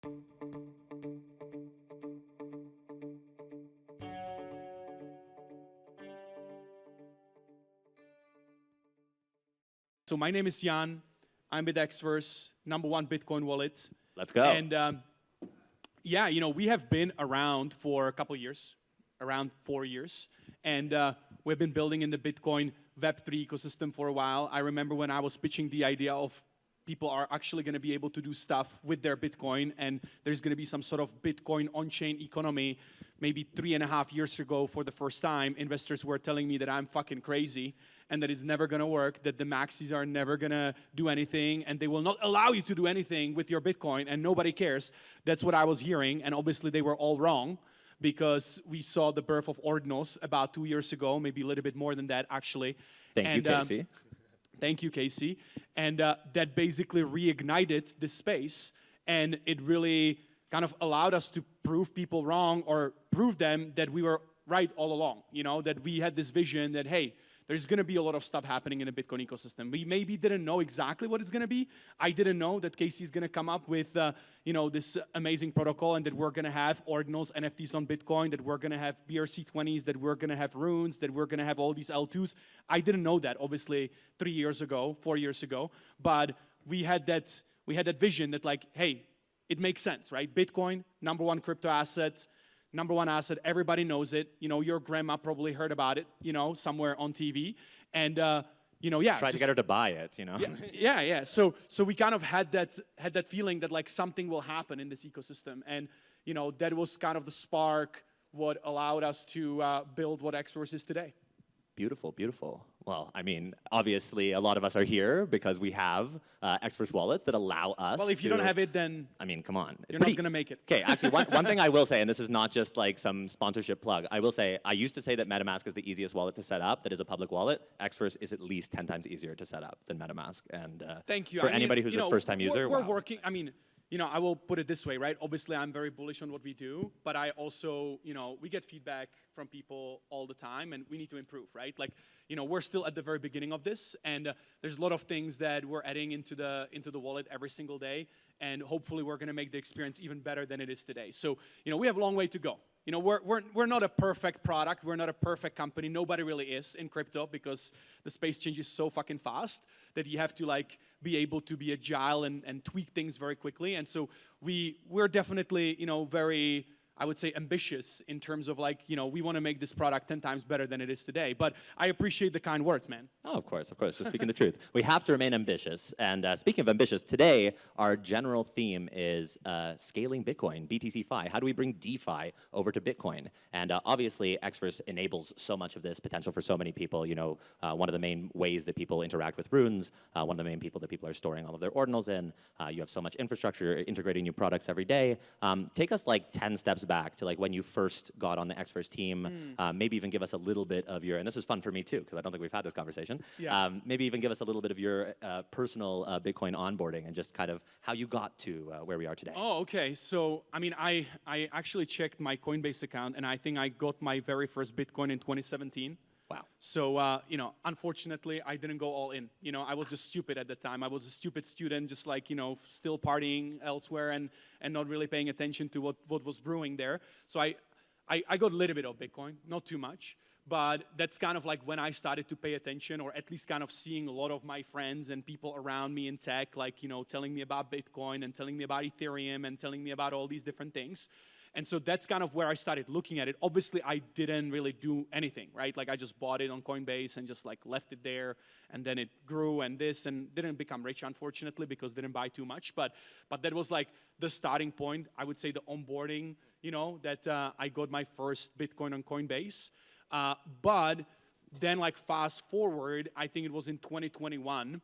So my name is Jan. I'm with Xverse, #1 Bitcoin wallet. Let's go. And yeah, we have been around for a couple years, around 4 years. And we've been building in the Bitcoin Web3 ecosystem for a while. I remember when I was pitching the idea of people are actually going to be able to do stuff with their Bitcoin, and there's going to be some sort of Bitcoin on-chain economy. Maybe 3.5 years ago, for the first time, investors were telling me that I'm fucking crazy and that it's never going to work, that the maxis are never going to do anything, and they will not allow you to do anything with your Bitcoin, and nobody cares. That's what I was hearing, and obviously they were all wrong, because we saw the birth of Ordnos about 2 years ago, maybe a little bit more than that, actually. Thank you, Casey. Thank you, Casey. And that basically reignited the space, and it really kind of allowed us to prove people wrong, or prove them that we were right all along, that we had this vision that, hey, there's going to be a lot of stuff happening in the Bitcoin ecosystem. We maybe didn't know exactly what it's going to be. I didn't know that Casey's going to come up with this amazing protocol, and that we're going to have Ordinals NFTs on Bitcoin, that we're going to have BRC20s, that we're going to have runes, that we're going to have all these L2s. I didn't know that, obviously, 3 years ago, 4 years ago. But we had that vision that, like, hey, it makes sense, right? Bitcoin, #1 crypto asset, #1 asset, everybody knows it. Your grandma probably heard about it, somewhere on TV. And, yeah. Tried to get her to buy it, Yeah. So we kind of had that feeling that, like, something will happen in this ecosystem. And, that was kind of the spark what allowed us to build what Xverse is today. Beautiful, beautiful. Well, I mean, obviously, a lot of us are here because we have Xverse wallets that allow us. Well, if you don't have it, then I mean, come on, you're not going to make it. Okay, actually, one thing I will say, and this is not just like some sponsorship plug. I will say, I used to say that MetaMask is the easiest wallet to set up. That is a public wallet. Xverse is at least 10 times easier to set up than MetaMask. And thank you. For anybody who's a first-time user, we're working. I mean, I will put it this way, right? Obviously, I'm very bullish on what we do, but I also, we get feedback from people all the time, and we need to improve, right? Like, we're still at the very beginning of this, and there's a lot of things that we're adding into the wallet every single day, and hopefully we're going to make the experience even better than it is today. So, we have a long way to go. We're not a perfect product. We're not a perfect company. Nobody really is in crypto, because the space changes so fucking fast that you have to, like, be able to be agile and tweak things very quickly. And so we're definitely, very, I would say, ambitious in terms of, like, we want to make this product 10 times better than it is today. But I appreciate the kind words, man. Oh, of course, just speaking the truth. We have to remain ambitious. And speaking of ambitious, today our general theme is scaling Bitcoin, BTC-Fi. How do we bring DeFi over to Bitcoin? And obviously, Xverse enables so much of this potential for so many people. One of the main ways that people interact with runes, one of the main people that people are storing all of their ordinals in. You have so much infrastructure, integrating new products every day. Take us like 10 steps back to, like, when you first got on the Xverse team. Maybe even give us a little bit of your, and this is fun for me too, because I don't think we've had this conversation. Yeah. Maybe even give us a little bit of your personal Bitcoin onboarding, and just kind of how you got to where we are today. Oh, okay. So, I mean, I actually checked my Coinbase account, and I think I got my very first Bitcoin in 2017. Wow. So, unfortunately, I didn't go all in. I was just stupid at the time. I was a stupid student, just like, still partying elsewhere and not really paying attention to what was brewing there. So I got a little bit of Bitcoin, not too much. But that's kind of like when I started to pay attention, or at least kind of seeing a lot of my friends and people around me in tech, like, telling me about Bitcoin and telling me about Ethereum and telling me about all these different things. And so that's kind of where I started looking at it. Obviously, I didn't really do anything, right? Like, I just bought it on Coinbase and just, like, left it there, and then it grew and this, and didn't become rich, unfortunately, because didn't buy too much. But that was, like, the starting point. I would say the onboarding, that I got my first Bitcoin on Coinbase. But then, like, fast forward, I think it was in 2021,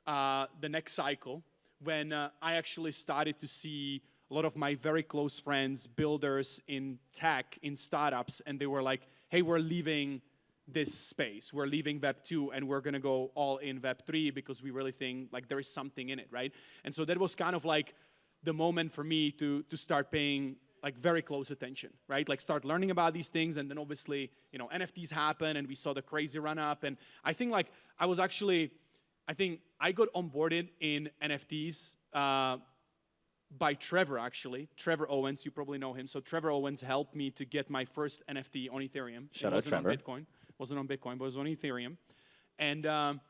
the next cycle, when I actually started to see a lot of my very close friends, builders in tech, in startups, and they were like, hey, we're leaving this space. We're leaving Web 2, and we're going to go all in Web 3 because we really think, like, there is something in it, right? And so that was kind of like the moment for me to start paying, like, very close attention, right? Like, start learning about these things, and then obviously, NFTs happen, and we saw the crazy run up, and I think, like, I think I got onboarded in NFTs by Trevor, actually. Trevor Owens, you probably know him. So Trevor Owens helped me to get my first NFT on Ethereum. Shout it out wasn't Trevor. on Bitcoin. Wasn't on Bitcoin, but it was on Ethereum. And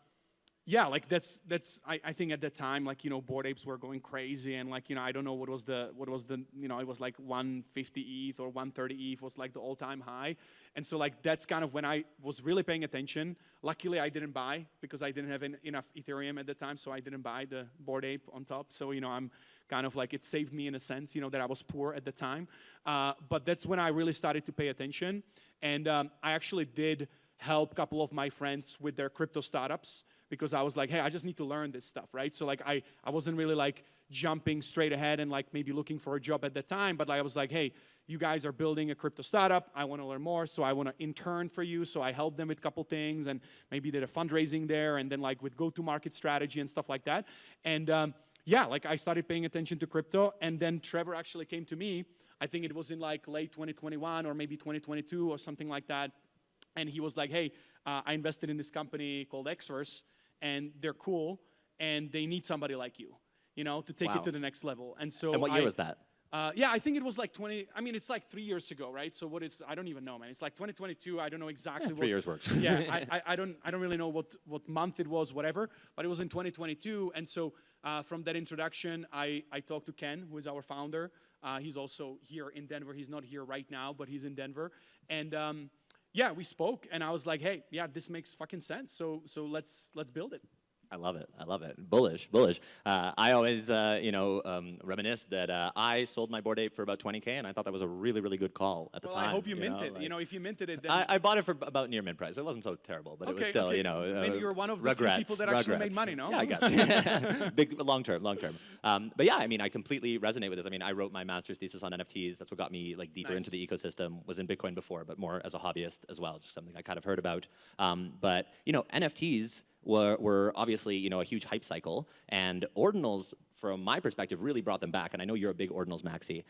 yeah, like I think at that time, like, you know, Bored Apes were going crazy, and like, you know, I don't know what was the, you know, it was like 150 ETH or 130 ETH was like the all-time high. And so like, that's kind of when I was really paying attention. Luckily, I didn't buy because I didn't have enough Ethereum at the time, so I didn't buy the Bored Ape on top. So, you know, I'm kind of like, it saved me in a sense, you know, that I was poor at the time. But that's when I really started to pay attention. And I actually did help a couple of my friends with their crypto startups, because I was like, hey, I just need to learn this stuff, right? So like, I wasn't really like jumping straight ahead and like maybe looking for a job at that time, but I was like, hey, you guys are building a crypto startup, I want to learn more, so I want to intern for you. So I helped them with a couple things, and maybe did a fundraising there, and then like with go-to-market strategy and stuff like that. And yeah, like I started paying attention to crypto, and then Trevor actually came to me. I think it was in like late 2021 or maybe 2022 or something like that. And he was like, hey, I invested in this company called Xverse, and they're cool, and they need somebody like you, you know, to take it to the next level. And so And what year was that? Yeah, I think it was like I mean, it's like 3 years ago, right? So what is, I don't even know, man. It's like 2022, I don't know exactly what. 3 years works. Yeah, I don't really know what month it was, whatever, but it was in 2022. And so from that introduction, I talked to Ken, who is our founder. He's also here in Denver. He's not here right now, but he's in Denver. And yeah, we spoke, and I was like, hey, yeah, this makes fucking sense. So let's build it. I love it. I love it. Bullish, bullish. I always, you know, reminisce that I sold my Bored Ape for about 20K, and I thought that was a really, really good call at the time. Well, I hope you minted. Like, you know, if you minted it, then I bought it for about near mint price. It wasn't so terrible, but it was still, you know, maybe you're one of the few people that actually made money, no? Yeah, I guess. Big, long term. But yeah, I mean, I completely resonate with this. I mean, I wrote my master's thesis on NFTs. That's what got me like deeper into the ecosystem. Was in Bitcoin before, but more as a hobbyist as well, just something I kind of heard about. But you know, NFTs were obviously, you know, a huge hype cycle, and ordinals, from my perspective, really brought them back. And I know you're a big ordinals maxi,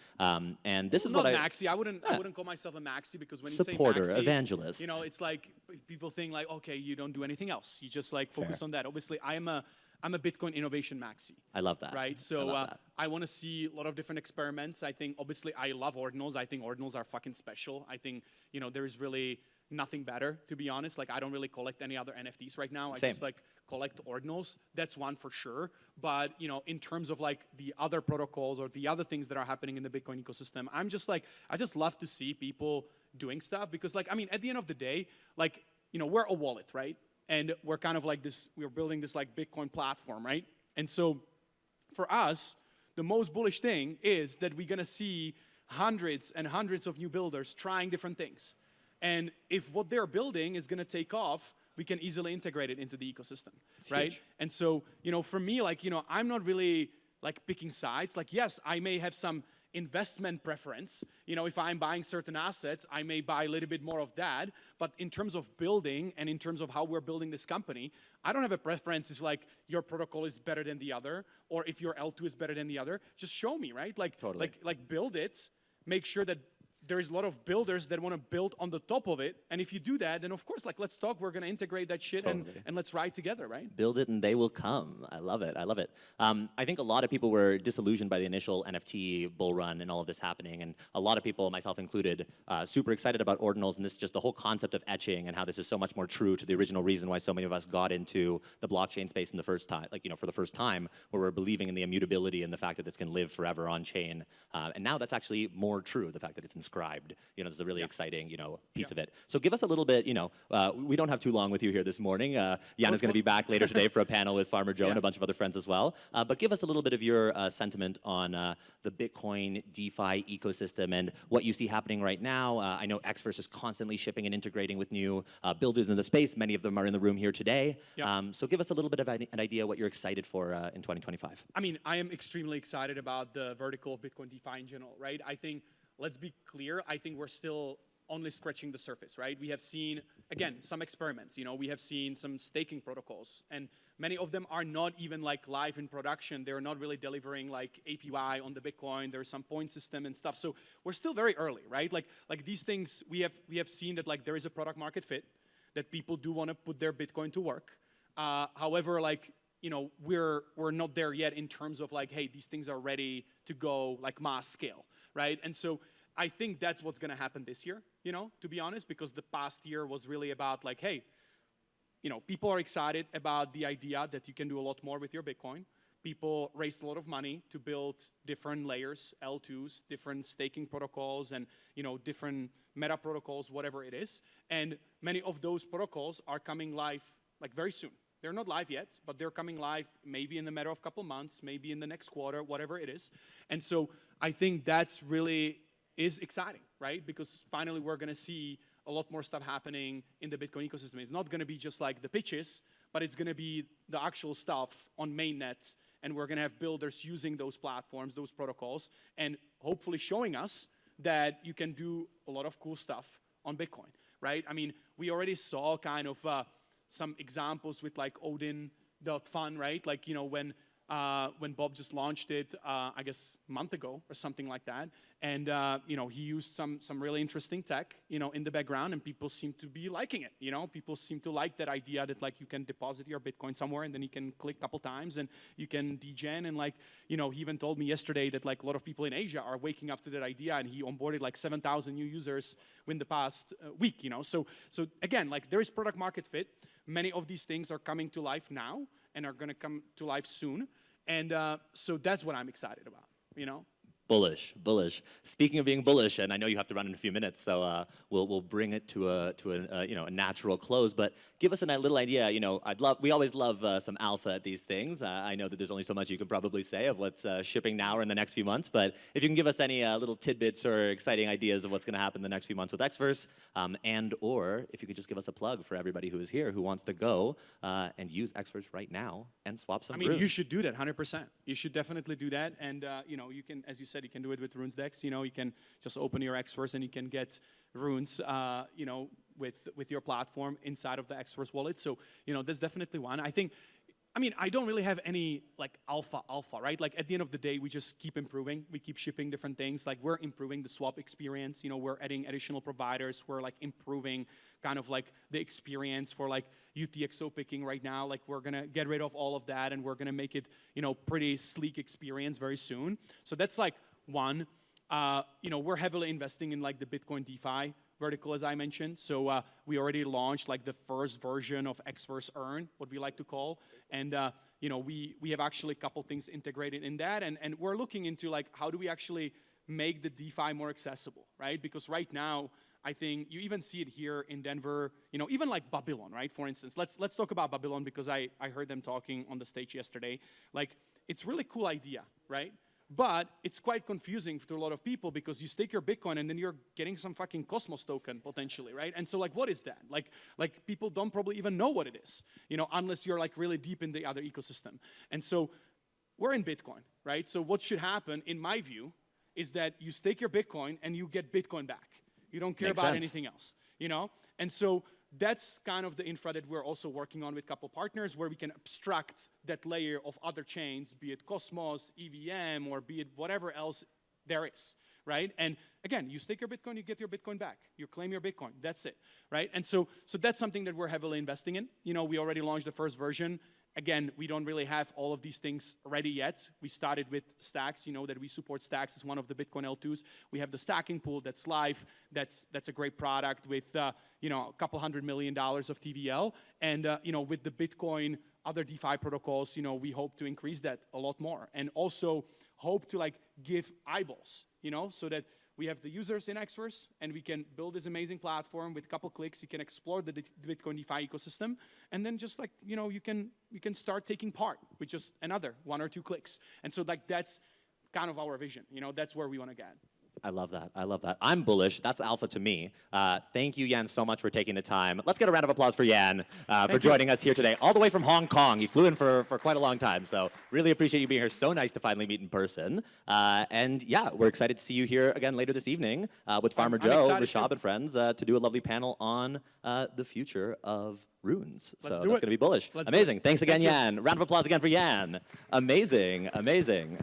and this is not what maxi. I wouldn't call myself a maxi, because when you say supporter, maxi, evangelist, you know, it's like people think like, okay, you don't do anything else. You just like focus on that. Obviously, I'm a Bitcoin innovation maxi. I love that. Right? So I want to see a lot of different experiments. I think, obviously, I love ordinals. I think ordinals are fucking special. I think, you know, there is really nothing better, to be honest. Like, I don't really collect any other NFTs right now. Same. I just like collect ordinals. That's one for sure. But, you know, in terms of like the other protocols or the other things that are happening in the Bitcoin ecosystem, I'm just like, I just love to see people doing stuff, because like, I mean, at the end of the day, like, you know, we're a wallet, right? And we're kind of like this, we're building this like Bitcoin platform, right? And so for us, the most bullish thing is that we're gonna see hundreds and hundreds of new builders trying different things. And if what they're building is gonna take off, we can easily integrate it into the ecosystem, right? Huge. And so, you know, for me, like, you know, I'm not really like picking sides. Like, yes, I may have some investment preference. You know, if I'm buying certain assets, I may buy a little bit more of that. But in terms of building and in terms of how we're building this company, I don't have a preference. It's like your protocol is better than the other, or if your L2 is better than the other. Just show me, right? Like, Totally. like build it. Make sure that there's a lot of builders that want to build on the top of it. And if you do that, then of course, like, let's talk. We're going to integrate that shit and let's ride together, right? Build it and they will come. I love it. I love it. I think a lot of people were disillusioned by the initial NFT bull run and all of this happening. And a lot of people, myself included, super excited about ordinals and this just the whole concept of etching and how this is so much more true to the original reason why so many of us got into the blockchain space in the first time, like, you know, for the first time, where we're believing in the immutability and the fact that this can live forever on chain. And now that's actually more true, the fact that it's inscribed. You know, this is a really exciting, you know, piece of it. So give us a little bit, you know, we don't have too long with you here this morning. Jan is going to be back later today for a panel with Farmer Joe and a bunch of other friends as well. But give us a little bit of your sentiment on the Bitcoin DeFi ecosystem and what you see happening right now. I know Xverse is constantly shipping and integrating with new builders in the space. Many of them are in the room here today. So give us a little bit of an idea what you're excited for in 2025. I mean, I am extremely excited about the vertical of Bitcoin DeFi in general, right? I think, let's be clear, I think we're still only scratching the surface, right? We have seen, again, some experiments, you know, we have seen some staking protocols, and many of them are not even like live in production. They're not really delivering like APY on the Bitcoin. There's some point system and stuff. So we're still very early, right? Like these things, we have seen that like there is a product market fit, that people do want to put their Bitcoin to work. However, like we're not there yet in terms of like, hey, these things are ready to go like mass scale, right? And so I think that's what's going to happen this year, to be honest, because the past year was really about like, hey, people are excited about the idea that you can do a lot more with your Bitcoin. People raised a lot of money to build different layers, L2s, different staking protocols, and different meta protocols, whatever it is. And many of those protocols are coming live like very soon. They're not live yet, but they're coming live maybe in the matter of a couple months, maybe in the next quarter, whatever it is. And so I think that's really is exciting, right? Because finally we're going to see a lot more stuff happening in the Bitcoin ecosystem. It's not going to be just like the pitches, but it's going to be the actual stuff on mainnet, and we're going to have builders using those platforms, those protocols, and hopefully showing us that you can do a lot of cool stuff on Bitcoin, right? I mean, we already saw kind of some examples with like Odin.fun, right? Like, when Bob just launched it, I guess a month ago or something like that. And, he used some really interesting tech, in the background, and people seem to be liking it, People seem to like that idea that, like, you can deposit your Bitcoin somewhere and then you can click a couple times and you can degen. And, like, he even told me yesterday that, like, a lot of people in Asia are waking up to that idea, and he onboarded, like, 7,000 new users in the past week, So again, like, there is product market fit. Many of these things are coming to life now and are going to come to life soon. And so that's what I'm excited about, Bullish, bullish. Speaking of being bullish, and I know you have to run in a few minutes, so we'll bring it to a natural close. But give us a little idea. We always love some alpha at these things. I know that there's only so much you can probably say of what's shipping now or in the next few months. But if you can give us any little tidbits or exciting ideas of what's going to happen in the next few months with Xverse, or if you could just give us a plug for everybody who is here who wants to go and use Xverse right now and swap some. You should do that 100%. You should definitely do that, and you can, as you said, you can do it with runes decks. You can just open your Xverse and you can get runes, with your platform inside of the Xverse wallet. So, that's definitely one. I don't really have any like alpha, right? Like at the end of the day, we just keep improving. We keep shipping different things. Like we're improving the swap experience. We're adding additional providers. We're like improving kind of like the experience for like UTXO picking right now. Like we're gonna get rid of all of that and we're gonna make it, pretty sleek experience very soon. So that's like one. We're heavily investing in like the Bitcoin DeFi vertical, as I mentioned. So we already launched like the first version of Xverse Earn, what we like to call. And we have actually a couple things integrated in that. And we're looking into like how do we actually make the DeFi more accessible, right? Because right now, I think you even see it here in Denver, even like Babylon, right? For instance, let's talk about Babylon because I heard them talking on the stage yesterday. Like, it's a really cool idea, right? But it's quite confusing to a lot of people because you stake your Bitcoin and then you're getting some fucking Cosmos token potentially, right? And so like, what is that? Like people don't probably even know what it is, unless you're like really deep in the other ecosystem. And so we're in Bitcoin, right? So what should happen, in my view, is that you stake your Bitcoin and you get Bitcoin back. You don't care about anything else, And so that's kind of the infra that we're also working on with a couple partners where we can abstract that layer of other chains, be it Cosmos, EVM, or be it whatever else there is, right? And again, you stake your Bitcoin, you get your Bitcoin back. You claim your Bitcoin, that's it, right? And so that's something that we're heavily investing in. We already launched the first version. Again, we don't really have all of these things ready yet. We started with Stacks, that we support Stacks as one of the Bitcoin L2s. We have the stacking pool that's live. That's a great product with, a couple $100 million of TVL. And, with the Bitcoin, other DeFi protocols, we hope to increase that a lot more. And also hope to like give eyeballs, so that we have the users in Xverse, and we can build this amazing platform with a couple clicks. You can explore the Bitcoin DeFi ecosystem, and then just like, you can start taking part with just another 1 or 2 clicks. And so like that's kind of our vision. That's where we want to get. I love that. I love that. I'm bullish. That's alpha to me. Thank you, Jan, so much for taking the time. Let's get a round of applause for Jan for joining us here today, all the way from Hong Kong. He flew in for quite a long time, so really appreciate you being here. So nice to finally meet in person. And yeah, we're excited to see you here again later this evening with Farmer Joe, Rashab, and friends to do a lovely panel on the future of runes. So that's going to be bullish. Amazing. Thanks again, Jan. Round of applause again for Jan. Amazing. Amazing.